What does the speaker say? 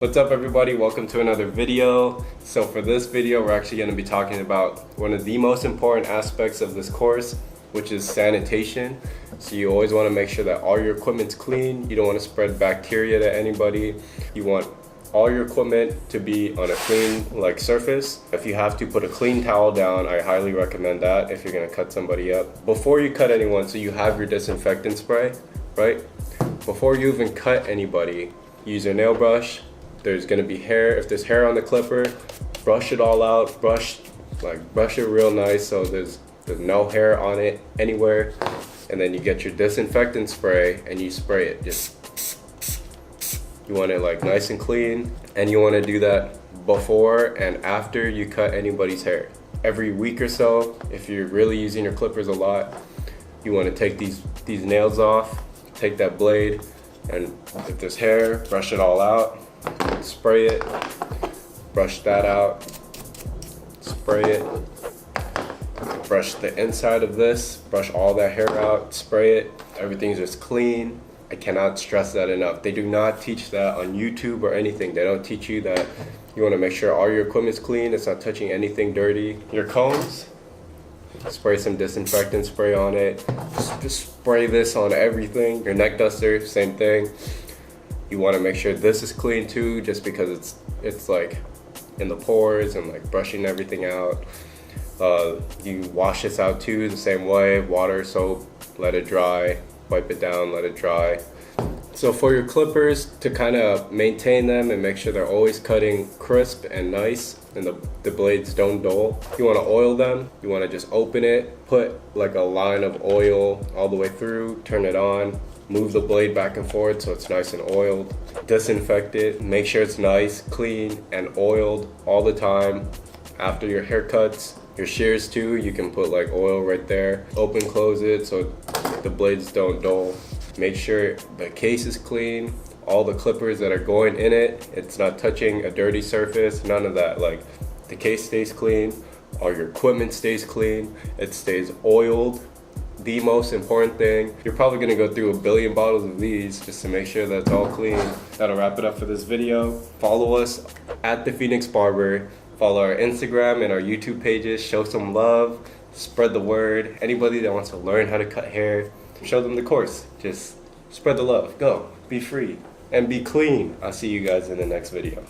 What's up everybody, welcome to another video. So for this video we're actually going to be talking about one of the most important aspects of this course, which is sanitation. So you always want to make sure that all your equipment's clean. You don't want to spread bacteria to anybody. You want all your equipment to be on a clean surface. If you have to put a clean towel down, I highly recommend that if you're going to cut somebody up. Before you cut anyone, so you have your disinfectant spray, right? Before you even cut anybody, use your nail brush. There's gonna be hair. If there's hair on the clipper, brush it all out. Brush it real nice so there's no hair on it anywhere. And then you get your disinfectant spray and you spray it. You want it nice and clean, and you want to do that before and after you cut anybody's hair. Every week or so, if you're really using your clippers a lot, you want to take these nails off, take that blade, and if there's hair, brush it all out. Spray it, brush that out, spray it, brush the inside of this, brush all that hair out, spray it, everything's just clean. I cannot stress that enough. They do not teach that on YouTube or anything. They don't teach you that you want to make sure all your equipment's clean, it's not touching anything dirty. Your combs, spray some disinfectant spray on it, just spray this on everything. Your neck duster, same thing. You want to make sure this is clean too, just because it's in the pores and brushing everything out. You wash this out too the same way, water, soap, let it dry, wipe it down, let it dry. So for your clippers, to kind of maintain them and make sure they're always cutting crisp and nice and the blades don't dull, you want to oil them. You want to just open it, put a line of oil all the way through, turn it on, move the blade back and forth so it's nice and oiled. Disinfect it, make sure it's nice, clean, and oiled all the time. After your haircuts, your shears too, you can put oil right there. Open, close it so the blades don't dull. Make sure the case is clean, all the clippers that are going in it, it's not touching a dirty surface, none of that. The case stays clean, all your equipment stays clean, it stays oiled. The most important thing, you're probably gonna go through 1 billion bottles of these just to make sure that's all clean. That'll wrap it up for this video. Follow us at The Phoenix Barber. Follow our Instagram and our YouTube pages. Show some love, spread the word. Anybody that wants to learn how to cut hair, show them the course. Just spread the love, go, be free, and be clean. I'll see you guys in the next video.